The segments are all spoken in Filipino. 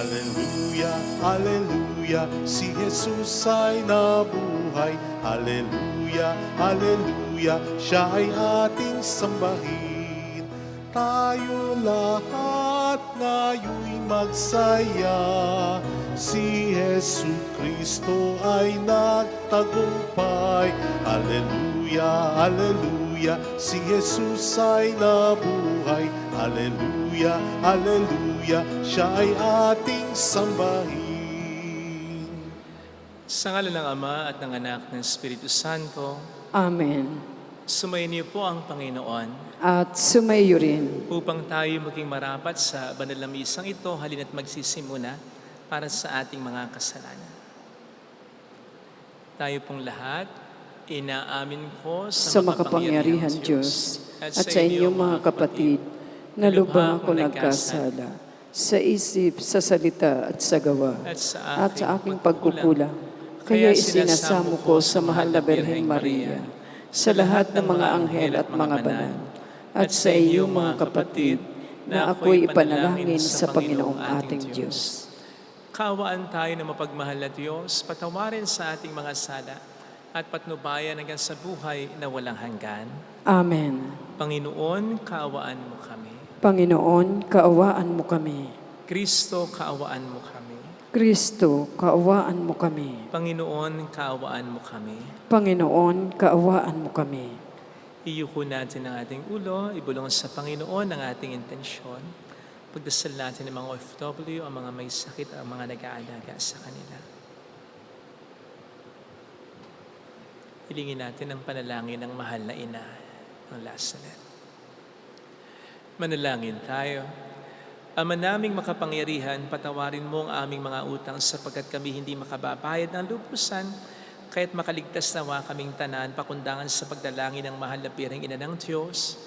Hallelujah, Hallelujah, si Jesus ay nabuhay. Hallelujah, Hallelujah, siya ay ating sambahin. Tayo lahat ngayon'y magsaya, si Jesu Kristo ay nagtagumpay. Hallelujah, Hallelujah, si Jesus ay nabuhay. Hallelujah, Hallelujah, siya ay ating sambahin. Sa ngalan ng Ama at ng Anak ng Espiritu Santo, Amen. sumayin po ang Panginoon At sumayo rin. upang tayo maging marapat sa banal na misang ito. Halina't magsisimuna para sa ating mga kasalanan. Tayo pong lahat, inaamin ko Sa makapangyarihan Diyos at sa inyong mga kapatid, na lubha ako nagkasala sa isip, sa salita at sa gawa, at sa aking pagkukulang. Kaya isinasamo ko sa mahal na Birheng Maria, sa lahat ng mga anghel at mga banal, at sa iyong mga kapatid, na ako'y ipanalangin sa Panginoong ating Diyos. Kaawaan tayo ng mapagmahal na Diyos, patawarin sa ating mga sala, at patnubayan hanggang sa buhay na walang hanggan. Amen. Panginoon, kaawaan mo kami. Panginoon, kaawaan mo kami. Kristo, kaawaan mo kami. Kristo, kaawaan mo kami. Panginoon, kaawaan mo kami. Panginoon, kaawaan mo kami. Iyuko natin ang ating ulo, ibulong sa Panginoon ang ating intensyon. Pagdasal natin ng mga OFW, ang mga may sakit, ang mga nag-aalaga sa kanila. Hilingin natin ang panalangin ng mahal na ina ng Lazaret. Manalangin tayo. Ama naming makapangyarihan, patawarin mo ang aming mga utang sapagkat kami hindi makababayad ng lubusan, kaya't makaligtas nawa kaming tanan pakundangan sa pagdalangin ng mahal na Birheng Ina ng Diyos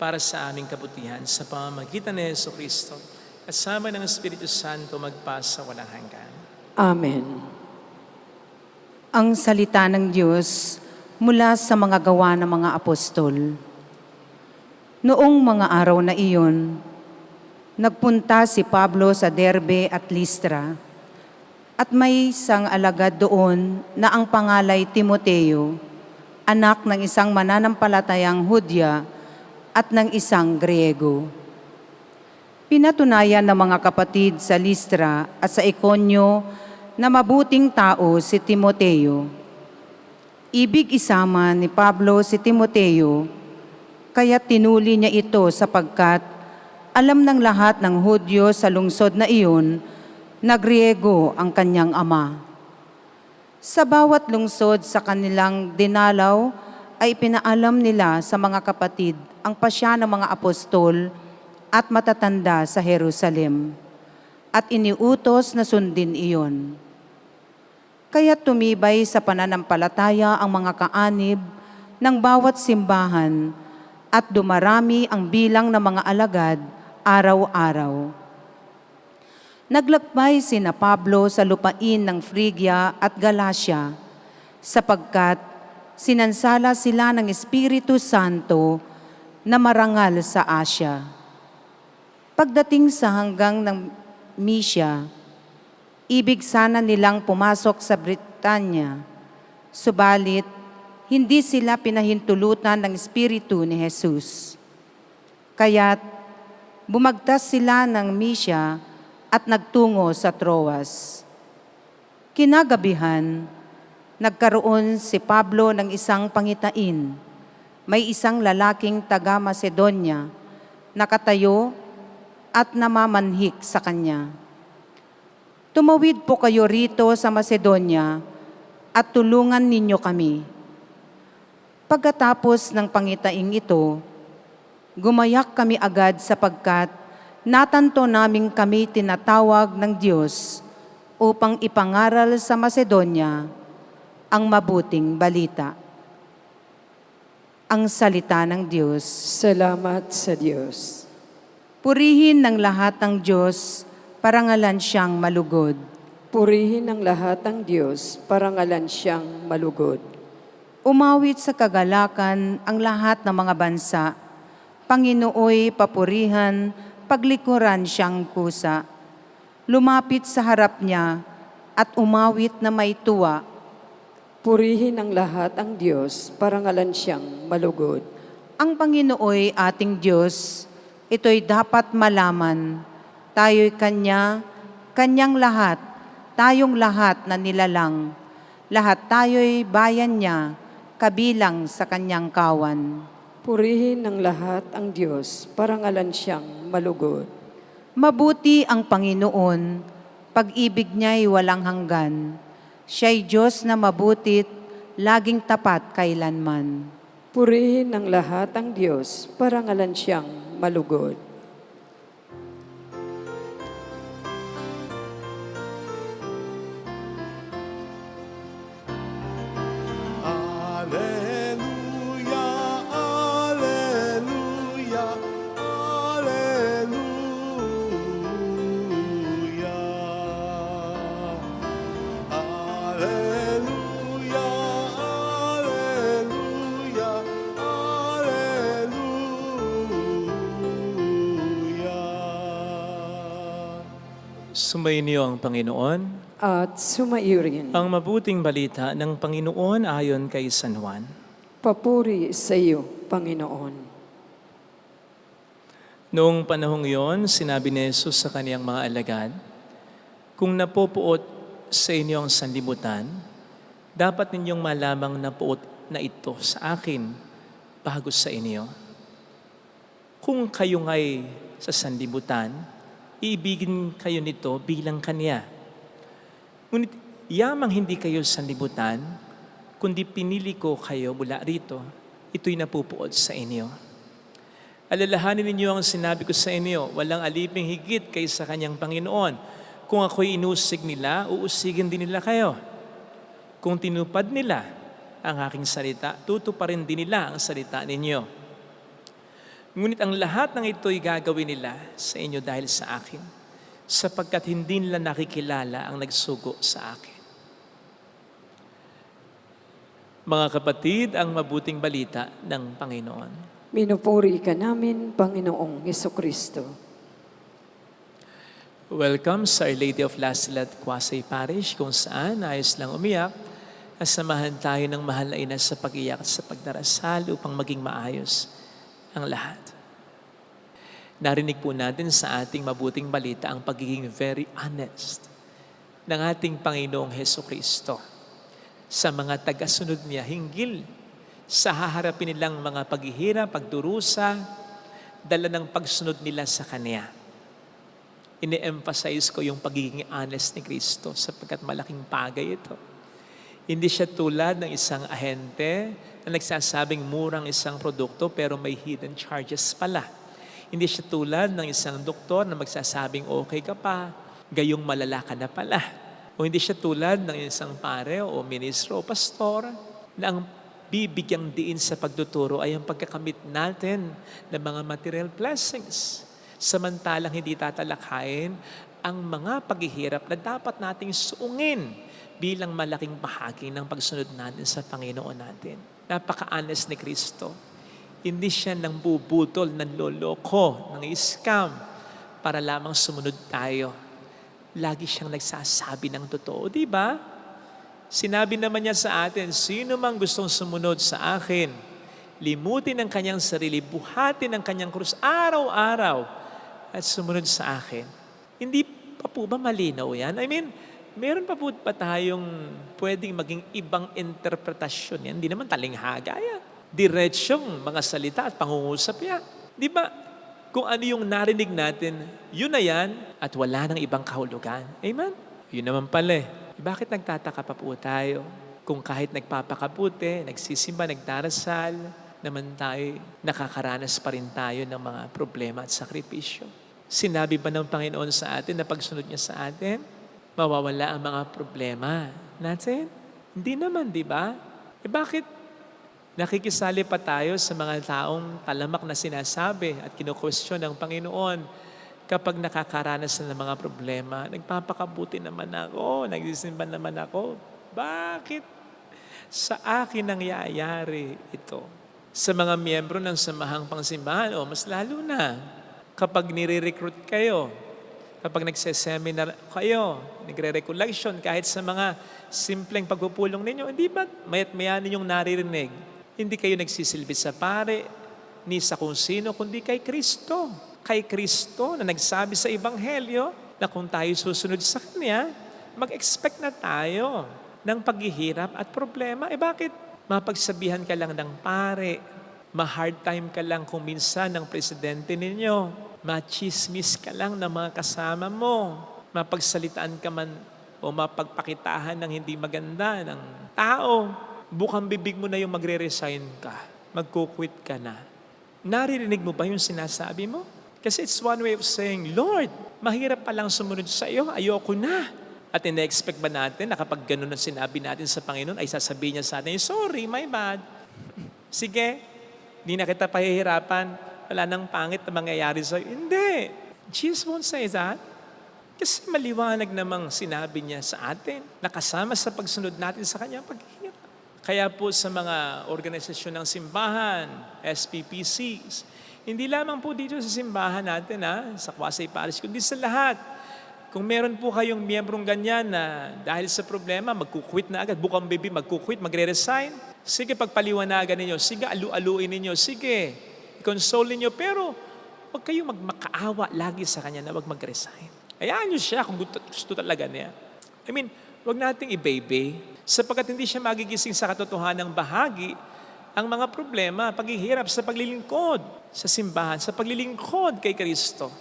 para sa aming kabutihan sa pamamagitan ni Jesucristo at sama ng Espiritu Santo magpasa walang hanggan. Amen. Ang salita ng Diyos mula sa mga gawa ng mga apostol. Noong mga araw na iyon, nagpunta si Pablo sa Derbe at Listra, at may isang alagad doon na ang pangalay Timoteo, anak ng isang mananampalatayang Hudya at ng isang Griego. Pinatunayan ng mga kapatid sa Listra at sa Iconio na mabuting tao si Timoteo. Ibig isama ni Pablo si Timoteo, kaya tinuli niya ito sapagkat alam ng lahat ng Hudyo sa lungsod na iyon na Griego ang kanyang ama. Sa bawat lungsod sa kanilang dinalaw ay pinaalam nila sa mga kapatid ang pasya ng mga apostol at matatanda sa Jerusalem, at iniutos na sundin iyon. Kaya tumibay sa pananampalataya ang mga kaanib ng bawat simbahan at dumarami ang bilang ng mga alagad araw-araw. Naglakbay sina Pablo sa lupain ng Phrygia at Galacia sapagkat sinansala sila ng Espiritu Santo na marangal sa Asia. Pagdating sa hanggang ng Mysia, ibig sana nilang pumasok sa Britanya, subalit hindi sila pinahintulutan ng Espiritu ni Jesus. Kaya't bumagtas sila ng Mysia at nagtungo sa Troas. Kinagabihan, nagkaroon si Pablo ng isang pangitain. May isang lalaking taga-Macedonia nakatayo at namamanhik sa kanya. Tumawid po kayo rito sa Macedonia at tulungan ninyo kami. Pagkatapos ng pangitaing ito, gumayak kami agad sapagkat natanto naming kami tinatawag ng Diyos upang ipangaral sa Macedonia ang mabuting balita. Ang salita ng Diyos. Salamat sa Diyos. Purihin ng lahat ng Diyos, parangalan siyang malugod. Purihin ang lahat ng Diyos, parangalan siyang malugod. Umawit sa kagalakan ang lahat ng mga bansa. Panginooy papurihan, paglikuran siyang kusa. lumapit sa harap niya at umawit na may tuwa. Purihin ng lahat ang Diyos, parangalan siyang malugod. Ang Panginooy ating Diyos, ito'y dapat malaman. Tayo'y Kanyang lahat, tayong lahat na nilalang. Lahat tayo'y bayan niya, kabilang sa Kanyang kawan. Purihin ng lahat ang Diyos, parangalan siyang malugod. Mabuti ang Panginoon, pag-ibig niya'y walang hanggan. Siya'y Diyos na mabutit, laging tapat kailanman. Purihin ng lahat ang Diyos, parangalan siyang malugod. Alleluia, alleluia, alleluia. Alleluia, alleluia, alleluia. Sumainyo ang Panginoon. At sumaiyo rin. Ang mabuting balita ng Panginoon ayon kay San Juan. Papuri sa iyo, Panginoon. Noong panahong iyon, sinabi ni Jesus sa kaniyang mga alagad, kung napupuot sa inyo ang sanlibutan, dapat ninyong malamang napuot na ito sa akin bago sa inyo. Kung kayo nga'y sa sanlibutan, iibigin kayo nito bilang Kanya. Ngunit yamang hindi kayo sanlibutan, kundi pinili ko kayo mula rito, ito'y napupuot sa inyo. Alalahanin ninyo ang sinabi ko sa inyo, walang aliping higit kaysa Kanyang Panginoon. Kung ako'y inusig nila, uusigin din nila kayo. Kung tinupad nila ang aking salita, tutuparin din nila ang salita ninyo. Ngunit ang lahat ng ito'y gagawin nila sa inyo dahil sa akin, sapagkat hindi nila nakikilala ang nagsugo sa akin. Mga kapatid, ang mabuting balita ng Panginoon. Minupuri ka namin, Panginoong Hesukristo. Welcome sa Our Lady of Lasalat, Quasay Parish, kung saan ayos lang umiyak, kasamahan tayo ng mahal na ina sa pag-iyak at sa pagdarasal upang maging maayos ang lahat. Narinig po natin sa ating mabuting balita ang pagiging very honest ng ating Panginoong Hesukristo sa mga tagasunod niya hinggil sa haharapin nilang mga paghihirap, pagdurusa, dala ng pagsunod nila sa Kanya. Ine-emphasize ko yung pagiging honest ni Kristo sapagkat malaking bagay ito. Hindi siya tulad ng isang ahente na nagsasabing murang isang produkto pero may hidden charges pala. Hindi siya tulad ng isang doktor na magsasabing okay ka pa, gayong malala ka na pala. O hindi siya tulad ng isang pare o ministro o pastor na ang bibigyang diin sa pagtuturo ay ang pagkakamit natin ng mga material blessings. Samantalang hindi tatalakayin ang mga paghihirap na dapat nating suungin bilang malaking bahagi ng pagsunod natin sa Panginoon natin. Napaka-honest ni Kristo. Hindi siya nang bubutol, nang loloko, nang scam para lamang sumunod tayo. Lagi siyang nagsasabi ng totoo, di ba? Sinabi naman niya sa atin, sino mang gustong sumunod sa akin, limutin ang kanyang sarili, buhatin ang kanyang krus araw-araw at sumunod sa akin. Hindi pa po ba malinaw yan? I mean, meron pa po ba tayong pwedeng maging ibang interpretasyon yan? Hindi naman talinghaga yan. Diretsyong mga salita at pangungusap yan. Di ba? Kung ano yung narinig natin, yun na yan at wala nang ibang kahulugan. Amen? Yun naman pala. Bakit nagtataka pa po tayo? Kung kahit nagpapakabuti, nagsisimba, nagdarasal, naman tayo, nakakaranas pa rin tayo ng mga problema at sakripisyo. Sinabi ba ng Panginoon sa atin na pagsunod niya sa atin, mawawala ang mga problema natin? Hindi naman, di ba? Bakit nakikisali pa tayo sa mga taong talamak na sinasabi at kino-question ng Panginoon kapag nakakaranas na ng mga problema? Nagpapakabuti naman ako, nagsisimba naman ako. Bakit sa akin nangyayari ito? Sa mga miyembro ng samahang pangsimbahan, mas lalo na kapag nire-recruit kayo Kapag nagse-seminar kayo, nagre-recollection, kahit sa mga simpleng pagpupulong ninyo, hindi ba mayat maya ninyong naririnig? Hindi kayo nagsisilbi sa pare, ni sa kung sino, kundi kay Kristo. Kay Kristo na nagsabi sa Ebanghelyo na kung tayo susunod sa Kanya, mag-expect na tayo ng paghihirap at problema. Bakit? Mapagsabihan ka lang ng pare, ma-hard time ka lang kung minsan ng presidente ninyo, machismis ka lang ng mga kasama mo, mapagsalitaan ka man o mapagpakitahan ng hindi maganda ng tao, bukang bibig mo na yung magre-resign ka, magkukwit ka na. Naririnig mo ba yung sinasabi mo? Kasi it's one way of saying, Lord, mahirap palang sumunod sa iyo, ayoko na. At ina-expect ba natin na kapag ganun ang sinabi natin sa Panginoon, ay sasabihin niya sa atin, sorry, my bad. Sige, di na kita pahihirapan. Wala nang pangit na mangyayari sa'yo. Hindi. Jesus won't say that. Kasi maliwanag namang sinabi niya sa atin, nakasama sa pagsunod natin sa kanya paghihirap. Kaya po sa mga organisasyon ng simbahan, SPPCs, hindi lamang po dito sa simbahan natin, sa Kwasay Parish, kundi sa lahat. Kung meron po kayong miyembrong ganyan na dahil sa problema, magkukwit na agad, bukang baby, magkukwit, magre-resign, sige, pagpaliwanagan ninyo, sige, alu-aluin ninyo, sige, console niyo, pero huwag kayong magmakaawa lagi sa kanya na huwag mag-resign. Hayaan niyo siya kung gusto talaga niya. I mean, huwag nating i-baby sapagkat hindi siya magigising sa katotohanang bahagi ang mga problema, paghihirap sa paglilingkod sa simbahan, sa paglilingkod kay Kristo.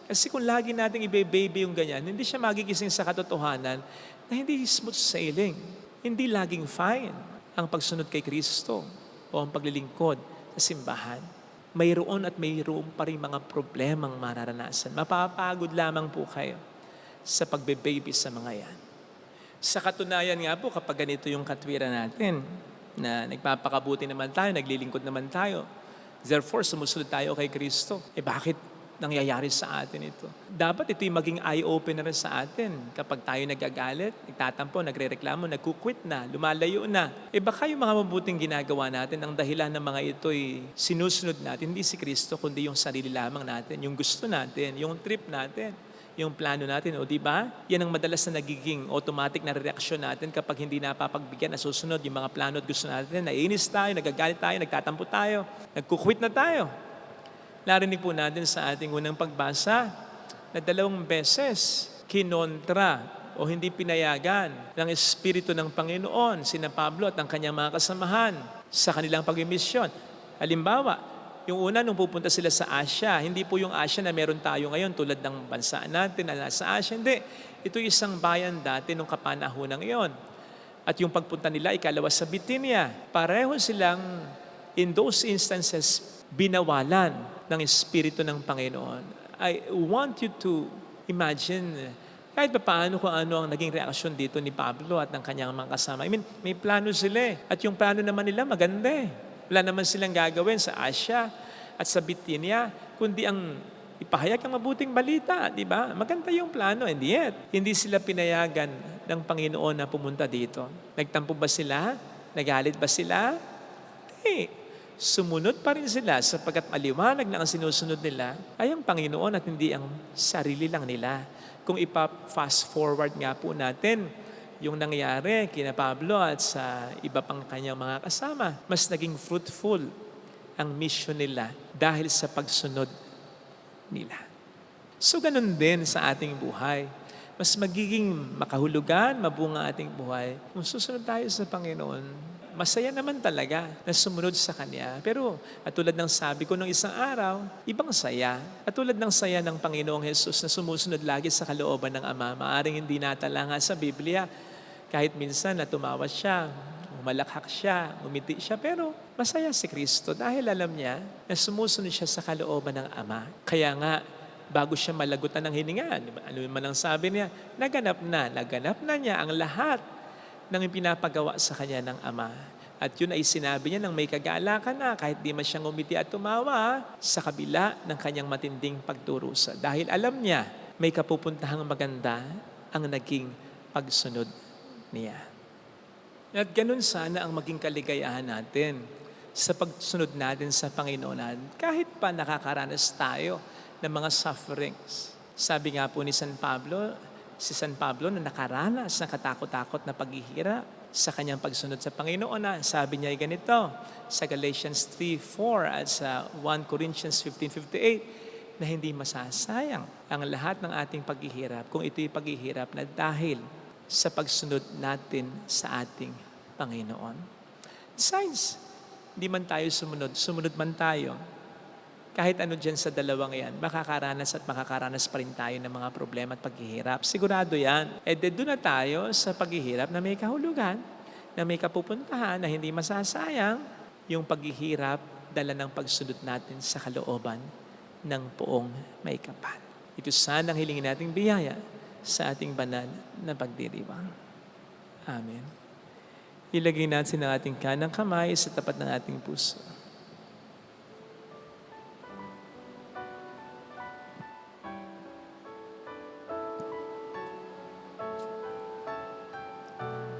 Kasi kung lagi nating i-baby yung ganyan, hindi siya magigising sa katotohanan na hindi smooth sailing, hindi laging fine ang pagsunod kay Kristo o ang paglilingkod sa simbahan. Mayroon at mayroon pa rin mga problemang mararanasan. Mapapagod lamang po kayo sa pagbe-baby sa mga yan. Sa katunayan nga po, kapag ganito yung katwiran natin, na nagpapakabuti naman tayo, naglilingkod naman tayo, therefore, sumusunod tayo kay Kristo. Bakit nangyayari sa atin ito? Dapat ito'y maging eye-opener sa atin. Kapag tayo nagagalit, nagtatampo, nagre-reklamo, nagkukwit na, lumalayo na. Baka yung mga mabuting ginagawa natin, ang dahilan ng mga ito'y sinusunod natin, hindi si Kristo, kundi yung sarili lamang natin, yung gusto natin, yung trip natin, yung plano natin. O di ba? Yan ang madalas na nagiging automatic na reaksyon natin kapag hindi napapagbigyan, nasusunod yung mga plano at gusto natin. Naiinis tayo, nagagalit tayo, nagtatampo tayo, nagkukwit na tayo. Narinig po natin sa ating unang pagbasa na 2 beses kinontra o hindi pinayagan ng Espiritu ng Panginoon sina Pablo at ang kanyang mga kasamahan sa kanilang pagmimisyon. Halimbawa, yung una nung pupunta sila sa Asia, hindi po yung Asia na meron tayo ngayon tulad ng bansa natin na nasa Asia. Hindi. Ito isang bayan dati nung kapanahonang iyon. At yung pagpunta nila, ikalawa sa Bithynia. Pareho silang, in those instances, binawalan ng Espiritu ng Panginoon. I want you to imagine kahit pa paano kung ano ang naging reaksyon dito ni Pablo at ng kanyang mga kasama. I mean, may plano sila At yung plano naman nila maganda Wala naman silang gagawin sa Asia at sa Bithynia, kundi ang ipahayag ang mabuting balita, di ba? Maganda yung plano, and yet, hindi sila pinayagan ng Panginoon na pumunta dito. Nagtampo ba sila? Nagalit ba sila? Hindi. Sumunod pa rin sila sapagkat maliwanag na ang sinusunod nila ay ang Panginoon at hindi ang sarili lang nila. Kung ipa-fast forward nga po natin yung nangyari kina Pablo at sa iba pang kanyang mga kasama, mas naging fruitful ang mission nila dahil sa pagsunod nila. So ganun din sa ating buhay. Mas magiging makahulugan, mabunga ating buhay kung susunod tayo sa Panginoon. Masaya naman talaga na sumunod sa Kanya. Pero at tulad ng sabi ko nung isang araw, ibang saya. At tulad ng saya ng Panginoong Jesus na sumusunod lagi sa kalooban ng Ama, maaring hindi natala nga sa Biblia. Kahit minsan na tumawa siya, umalakhak siya, umiti siya, pero masaya si Kristo dahil alam niya na sumusunod siya sa kalooban ng Ama. Kaya nga, bago siya malagutan ng hininga, ano man ang sabi niya, naganap na niya ang lahat ng pinapagawa sa kanya ng Ama. At yun ay sinabi niya nang may kagalakan na kahit di man siyang umiti at tumawa sa kabila ng kanyang matinding pagdurusa. Dahil alam niya may kapupuntahang maganda ang naging pagsunod niya. At ganun sana ang maging kaligayahan natin sa pagsunod natin sa Panginoon. Kahit pa nakakaranas tayo ng mga sufferings. Sabi nga po ni San Pablo, si San Pablo na nakaranas ng katakot-takot na paghihirap sa kanyang pagsunod sa Panginoon na sabi niya ay ganito sa Galatians 3:4 at sa 1 Corinthians 15:58 na hindi masasayang ang lahat ng ating paghihirap kung ito'y paghihirap na dahil sa pagsunod natin sa ating Panginoon. Besides, hindi man tayo sumunod man tayo. Kahit ano dyan sa dalawang yan, makakaranas pa rin tayo ng mga problema at paghihirap. Sigurado yan. Doon na tayo sa paghihirap na may kahulugan, na may kapupuntahan, na hindi masasayang yung paghihirap dala ng pagsunod natin sa kalooban ng poong may kapal. Ito sana ang hilingin nating biyaya sa ating banal na pagdiriwang. Amen. Ilagay natin ang ating kanang kamay sa tapat ng ating puso.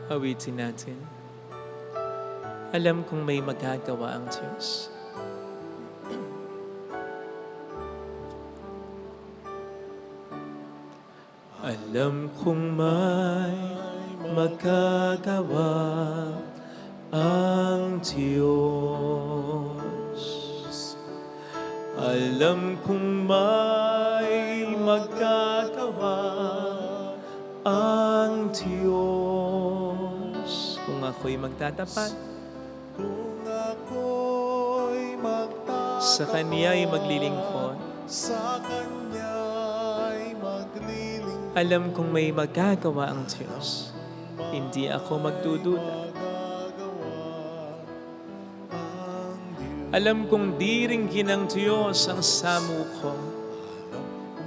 Awitin natin. Alam kong may magagawa ang Diyos. Alam kong may magagawa ang Diyos. Alam kong may magagawa ang Diyos. Kung ako'y magtatapat, Kung ako'y magtatapat, sa Kaniya'y maglilingkod, sa Kanya'y maglilingkod, alam kong may magagawa ang Diyos. Hindi ako magdududa. Alam kong diringgin ng Diyos ang samu ko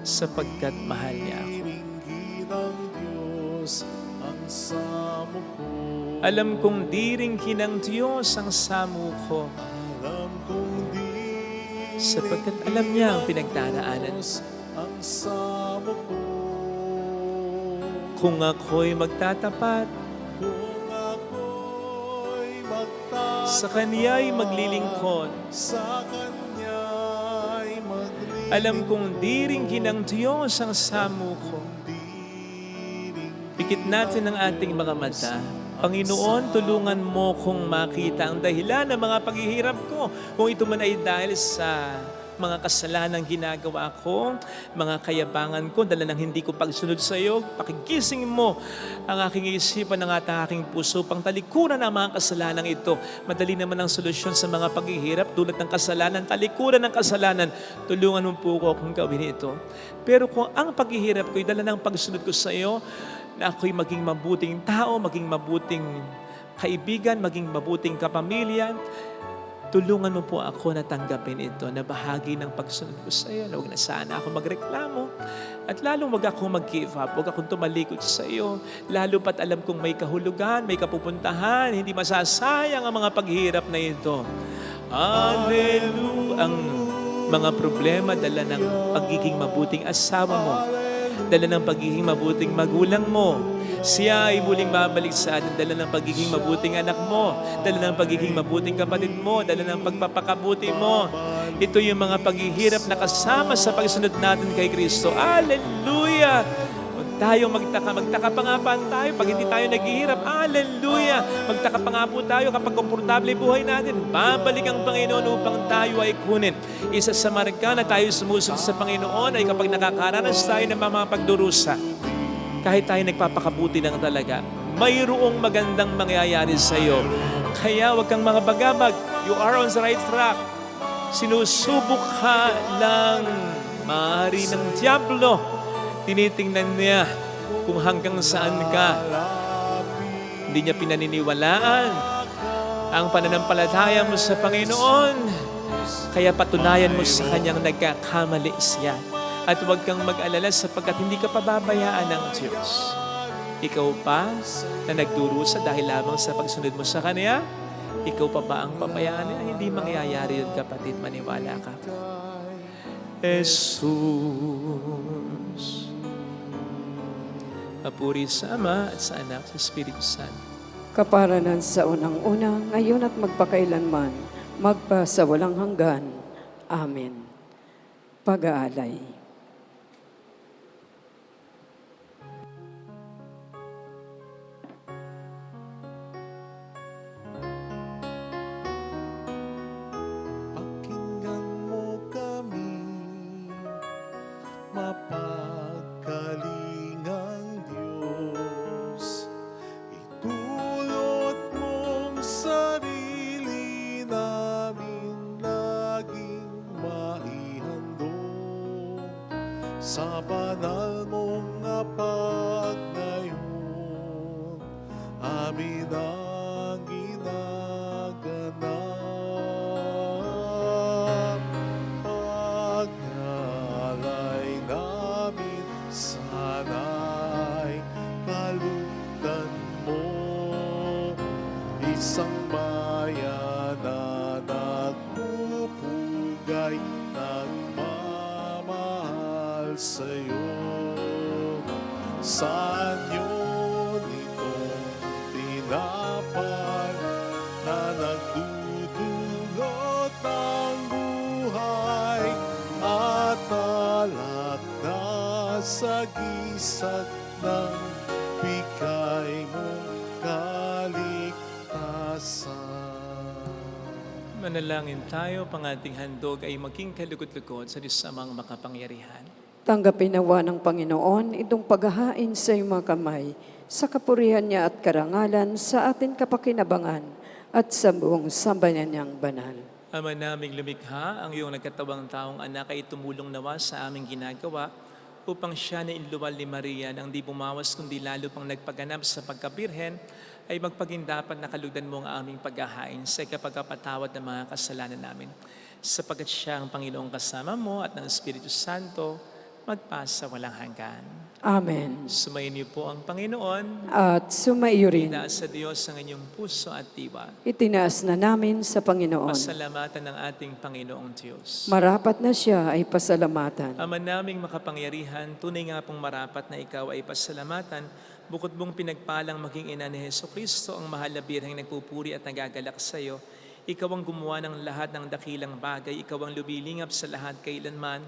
sapagkat mahal niya ako. Diringgin ng Diyos ang samo ko. Alam kong diringgin ng Diyos ang samu ko Alam kong diringgin sapagkat alam niya ang pinagdaraanan. ang samo ko. Kung ako'y magtatapat, Kung ako'y magtatapat, sa Kaniya'y maglilingkod, sa Kanya'y maglilingkod, alam kong diringgin ng Diyos ang samu ko. Pikit natin ang ating mga mata. Panginoon, tulungan mo kong makita ang dahilan ng mga paghihirap ko. Kung ito man ay dahil sa mga kasalanan ginagawa ko, mga kayabangan ko, dala ng hindi ko pagsunod sa iyo, pakigising mo ang aking isipan ng aking puso, pang talikuran ang mga kasalanan ito. Madali naman ang solusyon sa mga paghihirap, dulot ng kasalanan, talikuran ng kasalanan. Tulungan mo po ko kung gawin ito. Pero kung ang paghihirap ko ay dala ng pagsunod ko sa iyo, na ako'y maging mabuting tao, maging mabuting kaibigan, maging mabuting kapamilya, tulungan mo po ako na tanggapin ito na bahagi ng pagsunod ko sa iyo. Huwag na sana ako magreklamo at lalong wag ako mag-give up, wag akong tumalikod sa iyo. Lalo pat alam kong may kahulugan, may kapupuntahan, hindi masasayang ang mga paghihirap na ito. Hallelujah! Ang mga problema dala ng pagiging mabuting asawa mo, dala ng pagiging mabuting magulang mo. Siya ay muling babalik sa atin, dala ng pagiging mabuting anak mo, dala ng pagiging mabuting kapatid mo, dala ng pagpapakabuti mo. Ito yung mga paghihirap na kasama sa pagsunod natin kay Kristo. Hallelujah! Huwag tayong magtaka pa nga pa tayo pag hindi tayo naghihirap. Hallelujah! Magtaka pa nga po tayo kapag komportable buhay natin. Babalik ang Panginoon upang tayo ay kunin. Isa sa marka na tayo sumusunod sa Panginoon ay kapag nakakaranas tayo ng mga pagdurusa. Kahit tayo nagpapakabuti lang talaga, mayroong magandang mangyayari sa iyo. Kaya huwag kang mga bagabag. You are on the right track. Sinusubok ka lang maaari ng Diablo. Tinitingnan niya kung hanggang saan ka. Hindi niya pinaniniwalaan ang pananampalataya mo sa Panginoon. Kaya patunayan mo sa Kanyang nagkakamali siya. At huwag kang mag-alala sapagkat hindi ka pababayaan ng Diyos. Ikaw pa na nagdurusa dahil lamang sa pagsunod mo sa Kanya, ikaw pa ba ang pabayaan niya? Hindi mangyayari yun, kapatid. Maniwala ka. Jesus. Papuri sa Ama at sa Anak, sa Espiritu Santo. Kaparanan sa unang-una, ngayon at magpakailanman, magpa sa walang hanggan. Amen. Pag-aalay. sa banal mong apag ngayon, amin ang ginaganap. Pagnalay namin, sana'y kalugdan mo, isang bayan na nagpupugay, nagmamahal sa'yo. Saan yun itong tinapay na nagdudulot ng buhay at alak na sa gisag ng bigay mong kaligtasan. Manalangin tayo, pang ating handog ay maging kalugod-lugod sa Diyos Amang makapangyarihan. Tanggapin nawa ng Panginoon itong paghahain sa iyong mga kamay, sa kapurihan niya at karangalan sa ating kapakinabangan at sa buong sambayan niyang banal. Ama naming lumikha, ang iyong nagkatawang taong anak ay tumulong nawa sa aming ginagawa upang siya na inluwal ni Maria nang di bumawas kundi lalo pang nagpaganap sa pagkabirhen ay magpagindapat na kalugdan mo ang aming paghahain sa kapagpatawad ng mga kasalanan namin. Sapagkat siya ang Panginoong kasama mo at ng Espiritu Santo, magpasa walang hanggan. Amen. Sumayin niyo po ang Panginoon. At sumaiyo rin. Itaas sa Diyos ang inyong puso at diwa. Itinaas na namin sa Panginoon. Pasalamatan ng ating Panginoong Diyos. Marapat na siya ay pasalamatan. Ama naming makapangyarihan, tunay nga pong marapat na ikaw ay pasalamatan, bukod mong pinagpalang maging ina ni Jesucristo, ang mahal na birheng nagpupuri at nagagalak sa iyo. Ikaw ang gumawa ng lahat ng dakilang bagay, ikaw ang lubilingap sa lahat kailanman.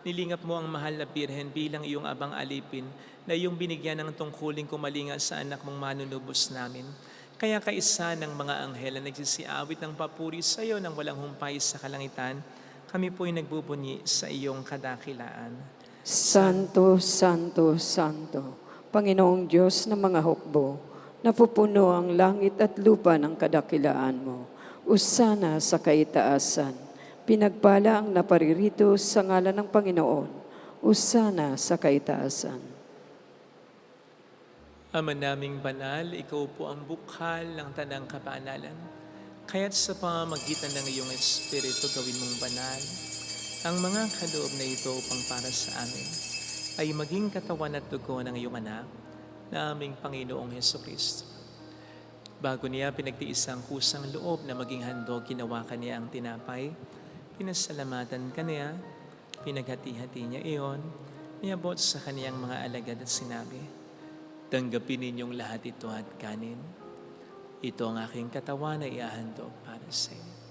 Nilingap mo ang mahal na birhen bilang iyong abang alipin na iyong binigyan ng tungkuling kumalinga sa anak mong manunubos namin. Kaya kaisa ng mga anghel na nagsisiawit ng papuri sa iyo nang walang humpay sa kalangitan, kami po'y nagbubunyi sa iyong kadakilaan. Santo, Santo, Santo, Panginoong Diyos ng mga hukbo, napupuno ang langit at lupa ng kadakilaan mo. Usana sa kaitaasan. Pinagpala ang naparirito sa ngalan ng Panginoon. Usana sa kaitaasan. Ama naming banal, ikaw po ang bukhal ng tanang kapanalan. Kaya't sa pamamagitan ng iyong Espiritu gawin mong banal ang mga kaloob na ito upang para sa amin ay maging katawan at dugo ng iyong anak na aming Panginoong Jesucristo. Bago niya pinagtiis ang kusang loob na maging handog, ginawa niya ang tinapay, pinasalamatan niya, pinaghati-hati niya iyon, niabot sa kaniyang mga alagad at sinabi, tanggapin ninyong lahat ito at kanin. Ito ang aking katawan na iahandog para sa inyo.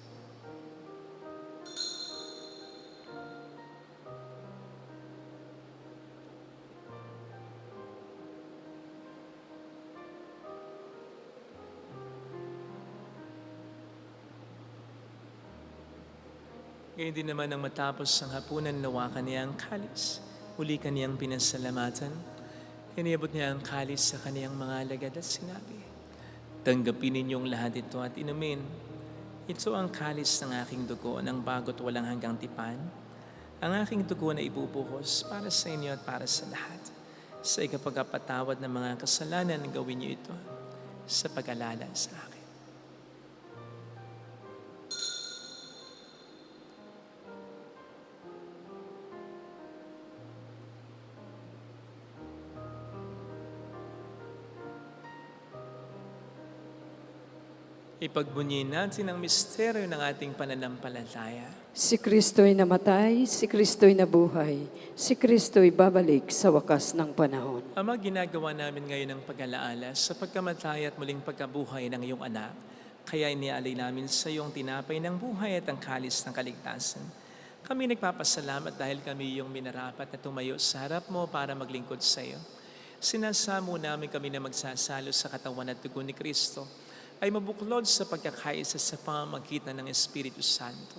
Ngayon din naman nang matapos ang hapunan, nawa kaniyang kalis. Uli kaniyang pinasalamatan. Iniabot niya ang kalis sa kaniyang mga alagad at sinabi, tanggapin ninyong lahat ito at inumin. Ito ang kalis ng aking dugo ng bago't walang hanggang tipan. Ang aking dugo na ibubuhos para sa inyo at para sa lahat. Sa ikapagpatawad ng mga kasalanan, gawin niyo ito sa pag-alala sa akin. Ipagbunyi natin ang misteryo ng ating pananampalataya. Si Kristo'y namatay, si Kristo'y nabuhay, si Kristo'y babalik sa wakas ng panahon. Ama, ginagawa namin ngayon ang pag-alaala sa pagkamatay at muling pagkabuhay ng iyong anak. Kaya inialay namin sa iyong tinapay ng buhay at ang kalis ng kaligtasan. Kami nagpapasalamat dahil kami iyong minarapat na tumayo sa harap mo para maglingkod sa iyo. Sinasamo namin kami na magsasalo sa katawan at dugo ni Kristo ay mabuklod sa pagkakaisa sa pamamagitan ng Espiritu Santo.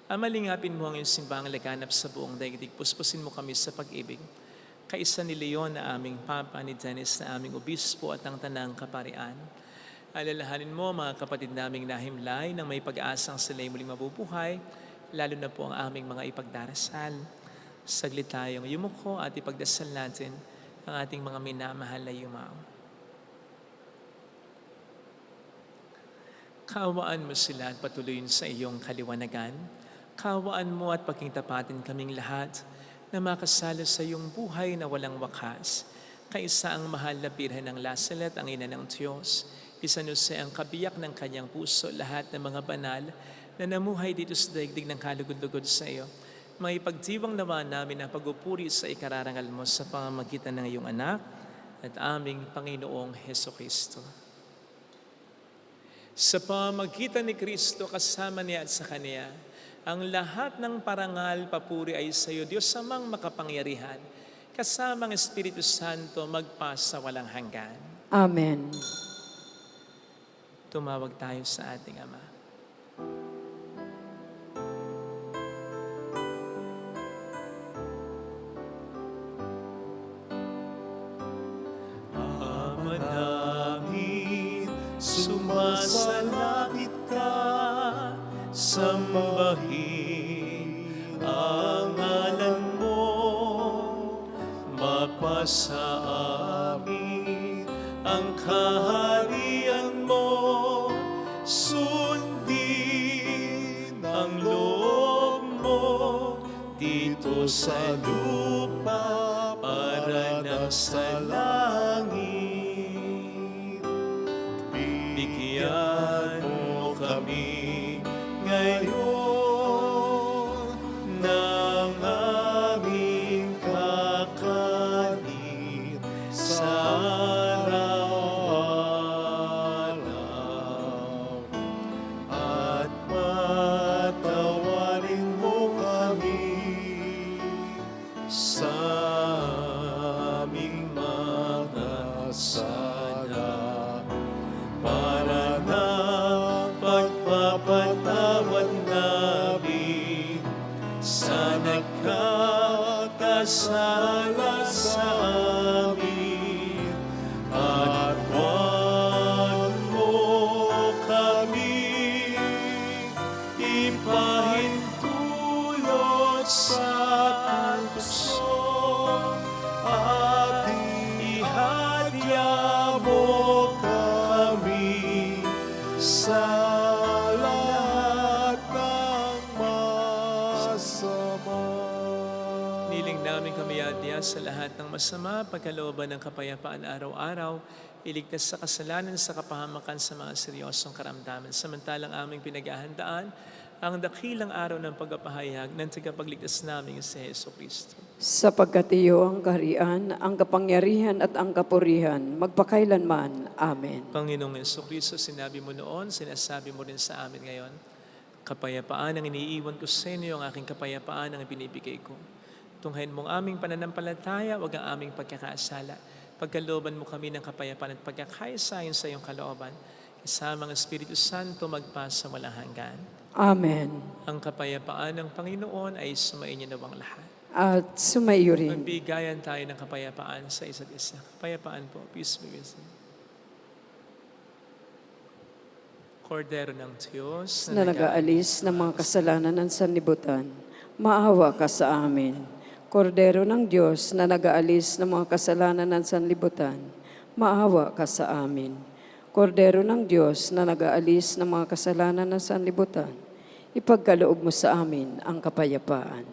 Amalingapin mo ang iyong simbang laganap sa buong daigdig. Puspusin mo kami sa pag-ibig. Kaisa ni Leon na aming Papa, ni Dennis na aming Obispo at ang Tanang Kaparian. Alalahanin mo mga kapatid naming nahimlay nang may pag-asang sila'y muling mabubuhay, lalo na po ang aming mga ipagdarasal. Saglit tayong yumuko at ipagdasal natin ang ating mga minamahal na yumao. Kaawaan mo sila at patuloyin sa iyong kaliwanagan. Kaawaan mo at pagkingtapatin kaming lahat na makasalo sa iyong buhay na walang wakas. Kaisa ang mahal na Birhen ng Lazaret, ang ina ng Diyos. Isanuse ang kabiyak ng kanyang puso, lahat ng mga banal na namuhay dito sa daigdig ng kalugod-lugod sa iyo. May pagdiwang nawa namin ang pagupuri sa ikararangal mo sa pamamagitan ng iyong anak at aming Panginoong Hesukristo. Sa pamamagitan ni Kristo, kasama niya at sa Kanya, ang lahat ng parangal, papuri ay sa iyo, Diyos amang makapangyarihan, kasama ang Espiritu Santo magpasa walang hanggan. Amen. Tumawag tayo sa ating Ama. Ama namin, sumasalangit ka, sambahin ang ngalan mo, mapasa amin ang kaharian mo, sundin ang loob mo dito sa lupa para nasa langit. Bigyan mo kami ngayon ng aming kakanin sa araw-araw, at patawarin mo kami sa aming mga sala, para na pagpapatawad namin sa nagkakasala sa amin, at huwag mo kami ipahintulot sa tukso, at ihadya mo kami sa lahat ng masama. Niling namin kami adya sa lahat ng masama, pagkalooban ng kapayapaan araw-araw, iligtas sa kasalanan, sa kapahamakan, sa mga seryosong karamdaman. Samantalang aming pinaghahandaan ang dakilang araw ng pagpapahayag ng tagapagligtas namin si Hesukristo. Sapagkat iyo ang kaharian, ang kapangyarihan at ang kapurihan, magpakailanman. Amen. Panginoong Hesukristo, sinabi mo noon, sinasabi mo rin sa amin ngayon, kapayapaan ang iniiwan ko sa inyo, ang aking kapayapaan ang ibinibigay ko. Tunghayin mong aming pananampalataya, wag ang aming pagkakaasala. Pagkalooban mo kami ng kapayapaan at pagkakaisa sa iyong kalooban, kasama ang Espiritu Santo magpasa walang hanggan. Amen. Ang kapayapaan ng Panginoon ay sumainyo nawang lahat. At sumaiyo rin. Magbigayan tayo ng kapayapaan sa isa't isa. Kapayapaan po. Peace be with you. Kordero ng Diyos Na nag-aalis ng mga kasalanan ng sanlibutan, maawa ka sa amin. Kordero ng Diyos na nag-aalis ng mga kasalanan ng sanlibutan, maawa ka sa amin. Kordero ng Diyos na nag-aalis ng mga kasalanan ng sanlibutan, ipagkaloob mo sa amin ang kapayapaan.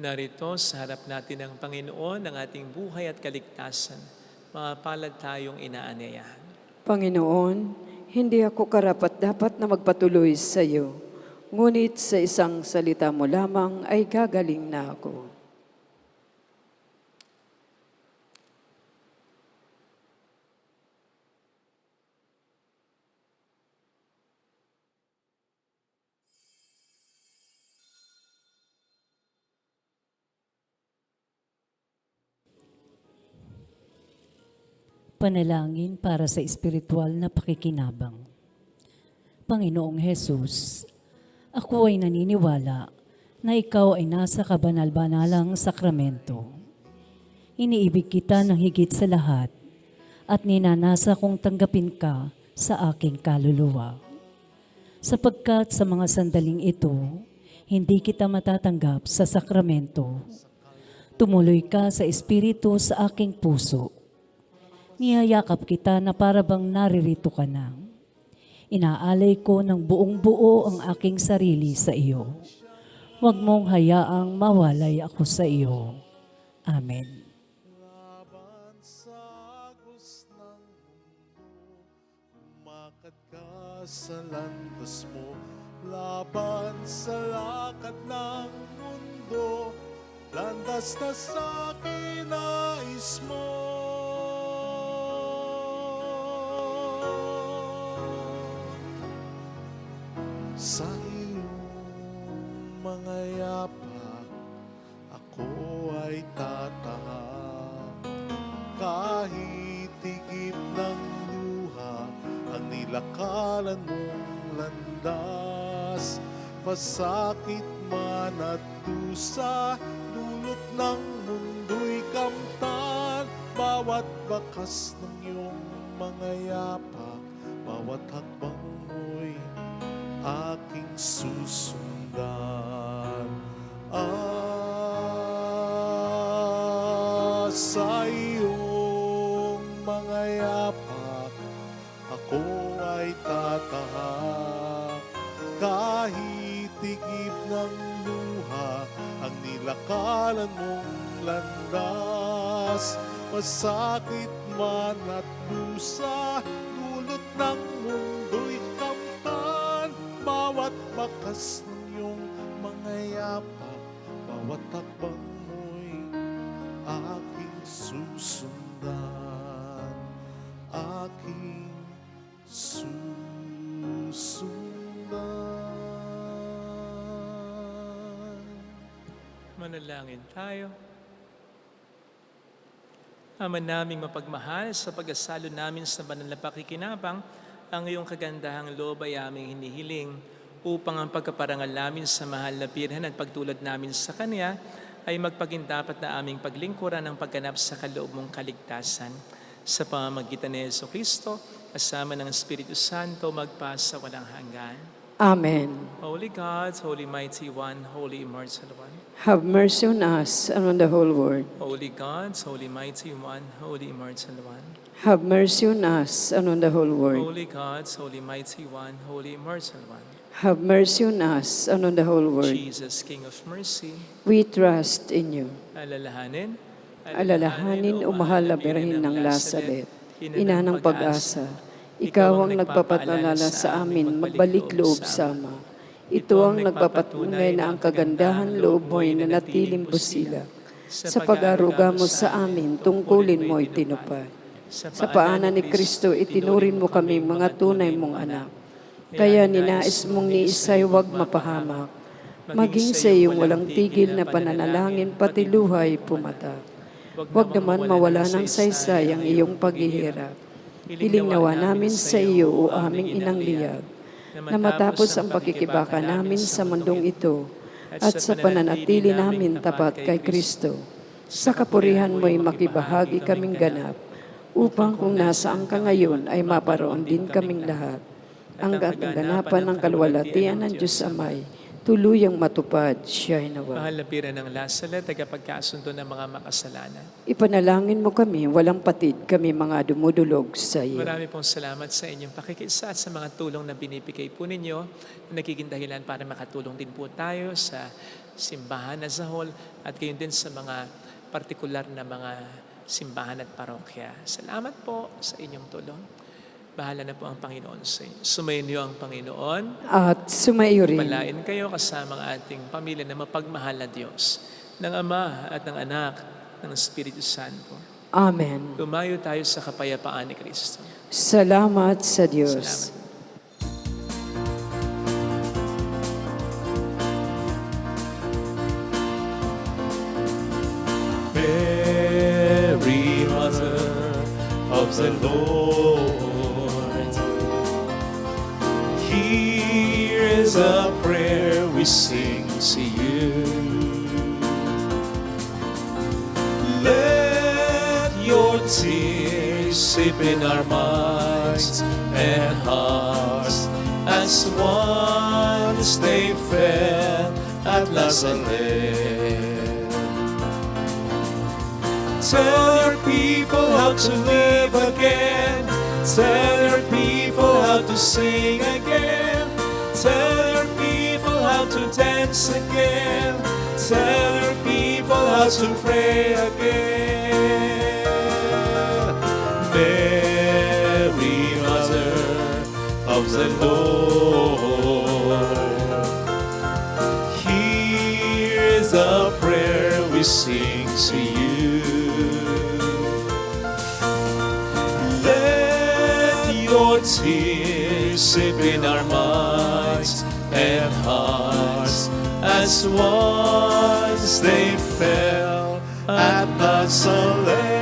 Narito sa harap natin ng Panginoon ang ating buhay at kaligtasan. Mga palad tayong inaanyayahan. Panginoon, hindi ako karapat-dapat na magpatuloy sa iyo, ngunit sa isang salita mo lamang ay gagaling na ako. Panalangin para sa espiritual na pakikinabang. Panginoong Hesus, ako ay naniniwala na ikaw ay nasa kabanal-banalang sakramento. Iniibig kita ng higit sa lahat at ninanasa kong tanggapin ka sa aking kaluluwa. Sapagkat sa mga sandaling ito, hindi kita matatanggap sa sakramento. Tumuloy ka sa Espiritu sa aking puso. Niyayakap kita na para bang naririto ka na. Inaalay ko ng buong buo ang aking sarili sa iyo. Huwag mong hayaang mawalay ako sa iyo. Amen. Laban sa agos ng mundo, umakad ka sa landas mo. Laban sa lakad ng mundo, landas na sa kinais mo. Sa iyong mga yapak, ako ay tatahak. Kahit tigip ng luha ang nilakalan mong landas, pasakit man at dusa, dulot ng mundo'y kamtan. Bawat bakas ng iyong mga yapak, bawat hakbang mo'y aking susundan. Sa iyong mga yapak, ako ay tatahak. Kahit tigib ng luha ang nilakalan mong landas, masakit man at dusa, dulot ng mundo'y kamtan. Bawat bakas ng iyong mga yapak, bawat takbang mo'y aking susundan, aking susundan. Manalangin tayo. Ama naming mapagmahal, sa pag-asalo namin sa banal na pakikinabang, ang iyong kagandahang loob ay aming hinihiling upang ang pagkaparangal namin sa mahal na Birhen at pagtulad namin sa Kanya ay magpagindapat na aming paglingkuran ng pagganap sa kaloob mong kaligtasan. Sa pamamagitan ni Jesucristo, kasama ng Espiritu Santo, magpasa walang hanggan. Amen. Holy God, Holy Mighty One, Holy Immortal One. Have mercy on us and on the whole world. Holy God, Holy Mighty One, Holy Immortal One. Have mercy on us and on the whole world. Holy God, Holy Mighty One, Holy Immortal One. Have mercy on us and on the whole world. Jesus, King of Mercy, We trust in you. alalahanin, Alalahanin o mahal na Birhen ng Lazaret, ina ng pag-asa, ikaw ang nagpapaalala sa amin magbalik loob sama. Ito ang nagpapatunay na ang kagandahan loob mo'y nanatiling busila. Sa pag-aruga mo sa amin, tungkulin mo'y tinupad. Sa paanan ni Kristo, itinurin mo kami mga tunay mong anak. Kaya ninais mong ni Isay huwag mapahamak. Maging sa iyong walang tigil na pananalangin pati luhay pumatak. Huwag naman mawala ng saysay ang iyong paghihirap. Hiling nawa namin sa iyo o aming inang liyag, na matapos ang pakikibaka namin sa mundong ito at sa pananatili namin tapat kay Kristo, sa kapurihan mo'y makibahagi kaming ganap, upang kung nasaan ka ngayon ay maparoon din kaming lahat. Ang ganapan ng kalwalatian ng Diyos Amay, tuluyang matupad siya nawa. mahal na Birhen ng Lazaret, tagapagkasundo ng mga makasalanan. Ipanalangin mo kami, walang patid kami mga dumudulog sa iyo. Marami pong salamat sa inyong pakikisa at sa mga tulong na binibigay po ninyo na nagiging dahilan para makatulong din po tayo sa simbahan as a whole at gayon din sa mga partikular na mga simbahan at parokya. Salamat po sa inyong tulong. Bahala na po ang Panginoon sa inyo. Sumayin niyo ang Panginoon. At sumayo rin. Palain kayo kasama ang ating pamilya na mapagmahal na Diyos, ng Ama at ng Anak, ng Espiritu Santo. Amen. Lumayo tayo sa kapayapaan ni Kristo. Salamat sa Diyos. Salamat. Mary, Mother of the Lord, here is a prayer we sing to you. Let your tears sip in our minds minds and hearts as one as they fell at Nazareth. Tell your people how to live again. Tell your people how to sing again. Tell your people how to dance again. Tell your people how to pray again. Mary, Mother of the Lord, hear the prayer we sing to you. Let your tears sip in our minds and hearts as once they fell at Nazareth.